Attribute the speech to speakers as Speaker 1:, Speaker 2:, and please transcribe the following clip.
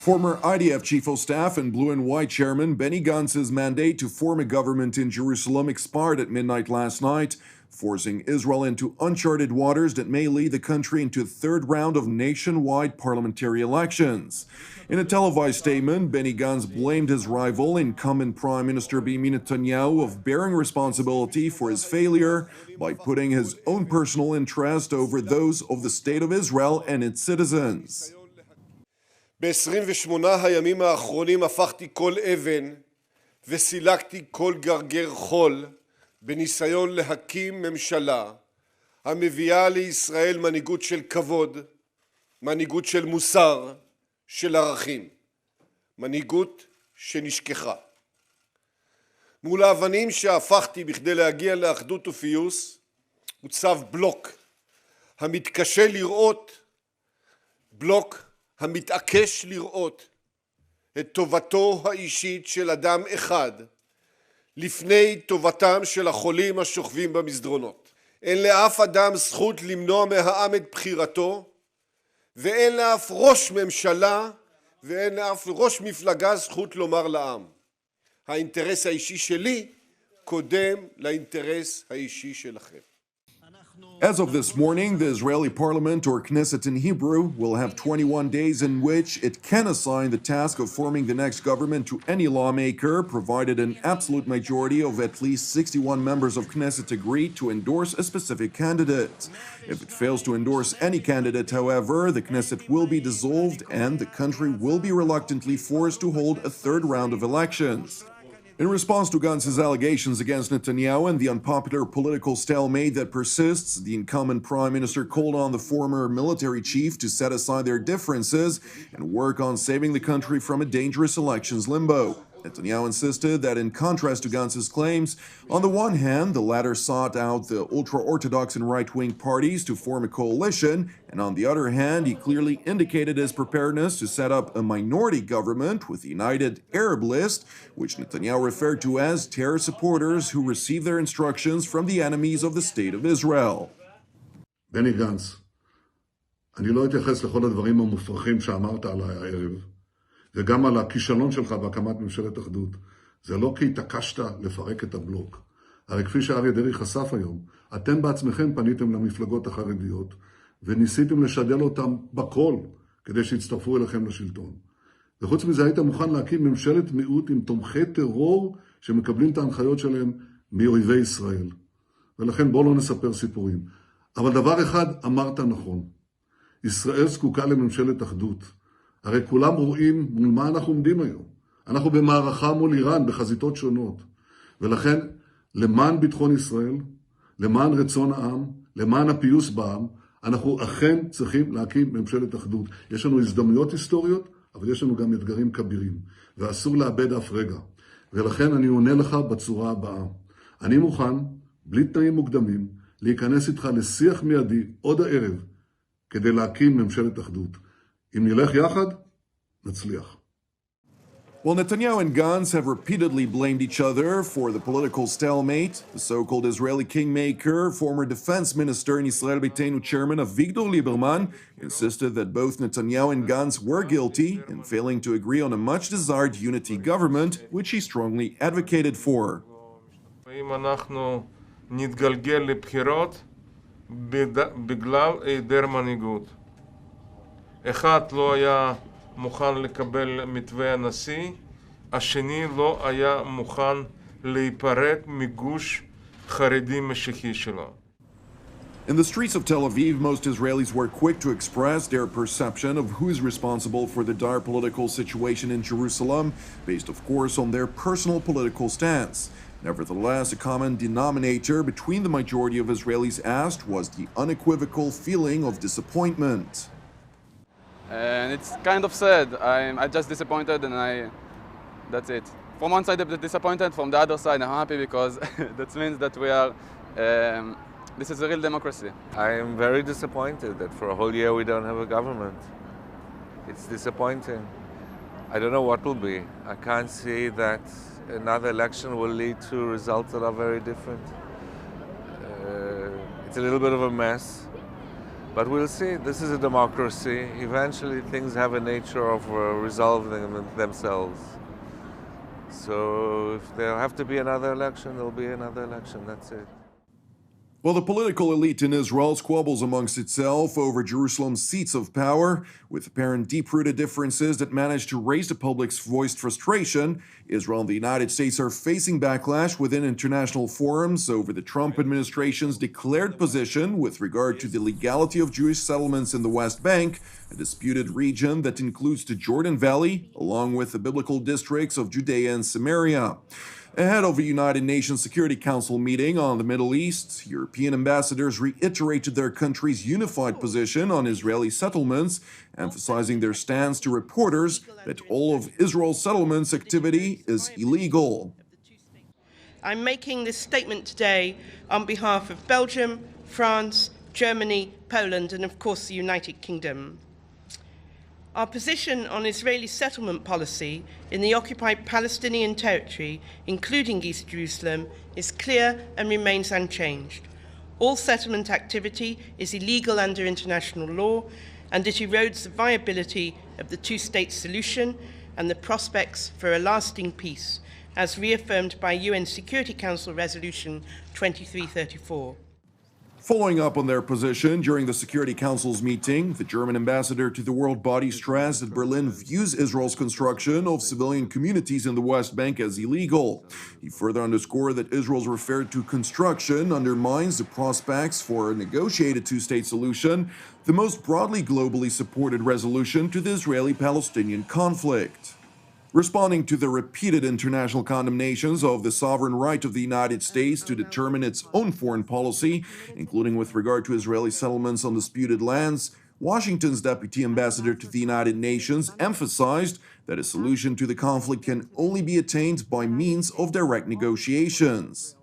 Speaker 1: Former IDF Chief of Staff and Blue and White Chairman Benny Gantz's mandate to form a government in Jerusalem expired at midnight last night, forcing Israel into uncharted waters that may lead the country into a third round of nationwide parliamentary elections. In a televised statement, Benny Gantz blamed his rival, incumbent Prime Minister Benjamin Netanyahu, of bearing responsibility for his failure by putting his own personal interest over those of the State of Israel and its citizens.
Speaker 2: ב-28 הימים האחרונים הפכתי כל אבן וסילקתי כל גרגר חול בניסיון להקים ממשלה המביאה לישראל מנהיגות של כבוד, מנהיגות של מוסר, של ערכים, מנהיגות שנשכחה. מול האבנים שהפכתי בכדי להגיע לאחדות ופיוס הוצב בלוק המתקשה לראות, בלוק המתעקש לראות את טובתו האישית של אדם אחד לפני טובתם של החולים השוכבים במסדרונות. אין לאף אדם זכות למנוע מהעם את בחירתו, ואין לאף ראש ממשלה ואין לאף ראש מפלגה זכות לומר לעם. האינטרס האישי שלי קודם לאינטרס האישי שלכם.
Speaker 1: As of this morning, the Israeli parliament, or Knesset in Hebrew, will have 21 days in which it can assign the task of forming the next government to any lawmaker, provided an absolute majority of at least 61 members of Knesset agree to endorse a specific candidate. If it fails to endorse any candidate, however, the Knesset will be dissolved and the country will be reluctantly forced to hold a third round of elections. In response to Gantz's allegations against Netanyahu and the unpopular political stalemate that persists, the incumbent prime minister called on the former military chief to set aside their differences and work on saving the country from a dangerous elections limbo. Netanyahu insisted that, in contrast to Gantz's claims, on the one hand, the latter sought out the ultra-Orthodox and right-wing parties to form a coalition, and on the other hand, he clearly indicated his preparedness to set up a minority government with the United Arab List, which Netanyahu referred to as terror supporters who receive their instructions from the enemies of the State of Israel.
Speaker 3: בני גנץ, אני לא אתייחס לכל הדברים המופרכים שאמרת עליי הערב, וגם על הכישלון שלך בהקמת ממשלת אחדות. זה לא כי התעקשת לפרק את הבלוק. הרי כפי שאריה דרעי חשף היום, אתם בעצמכם פניתם למפלגות החרדיות, וניסיתם לשדל אותם בכל, כדי שיצטרפו אליכם לשלטון. וחוץ מזה היית מוכן להקים ממשלת מיעוט עם תומכי טרור, שמקבלים את ההנחיות שלהם מאויבי ישראל. ולכן בואו לא נספר סיפורים. אבל דבר אחד אמרת נכון. ישראל זקוקה לממשלת אחדות. הרי כולם רואים מול מה אנחנו עומדים היום. אנחנו במערכה מול איראן בחזיתות שונות. ולכן, למען ביטחון ישראל, למען רצון העם, למען הפיוס בעם, אנחנו אכן צריכים להקים ממשלת אחדות. יש לנו הזדמנויות היסטוריות, אבל יש לנו גם אתגרים כבירים, ואסור לאבד אף רגע. ולכן אני עונה לך בצורה הבאה. אני מוכן, בלי תנאים מוקדמים, להיכנס איתך לשיח מיידי עוד הערב, כדי להקים ממשלת אחדות. אם נלך יחד, נצליח.
Speaker 1: While Netanyahu and Gantz have repeatedly blamed each other for the political stalemate, the so-called Israeli kingmaker, former defense minister and Israel Beitenu chairman Avigdor Lieberman, insisted that both Netanyahu and Gantz were guilty in failing to agree on a much-desired unity government, which he strongly advocated for.
Speaker 4: אם אנחנו נתגלגל לבחירות בגלל היעדר מנהיגות. אחד לא היה מוכן לקבל מתווה הנשיא, השני לא היה מוכן להיפרד מגוש חרדי משיחי שלו.
Speaker 1: In the streets of Tel Aviv, most Israelis were quick to express their perception of who is responsible for the dire political situation in Jerusalem, based of course on their personal political stance. Nevertheless, a common denominator between the majority of Israelis asked was the unequivocal feeling of disappointment.
Speaker 5: And it's kind of sad. I'm just disappointed, and that's it. From one side I'm disappointed, from the other side I'm happy, because that means that we are, this is a real democracy.
Speaker 6: I am very disappointed that for a whole year we don't have a government. It's disappointing. I don't know what will be. I can't see that another election will lead to results that are very different. It's a little bit of a mess. But we'll see. This is a democracy. Eventually, things have a nature of resolving themselves. So if there have to be another election, there'll be another election. That's it.
Speaker 1: Well, the political elite in Israel squabbles amongst itself over Jerusalem's seats of power, with apparent deep-rooted differences that manage to raise the public's voiced frustration. Israel and the United States are facing backlash within international forums over the Trump administration's declared position with regard to the legality of Jewish settlements in the West Bank, a disputed region that includes the Jordan Valley, along with the biblical districts of Judea and Samaria. Ahead of a United Nations Security Council meeting on the Middle East, European ambassadors reiterated their country's unified position on Israeli settlements, emphasizing their stance to reporters that all of Israel's settlements activity is illegal.
Speaker 7: I'm making this statement today on behalf of Belgium, France, Germany, Poland, and of course the United Kingdom. Our position on Israeli settlement policy in the occupied Palestinian territory, including East Jerusalem, is clear and remains unchanged. All settlement activity is illegal under international law, and it erodes the viability of the two-state solution and the prospects for a lasting peace, as reaffirmed by UN Security Council Resolution 2334.
Speaker 1: Following up on their position during the Security Council's meeting, the German ambassador to the world body stressed that Berlin views Israel's construction of civilian communities in the West Bank as illegal. He further underscored that Israel's referred to construction undermines the prospects for a negotiated two-state solution, the most broadly globally supported resolution to the Israeli-Palestinian conflict. Responding to the repeated international condemnations of the sovereign right of the United States to determine its own foreign policy, including with regard to Israeli settlements on disputed lands, Washington's deputy ambassador to the United Nations emphasized that a solution to the conflict can only be attained by means of direct negotiations.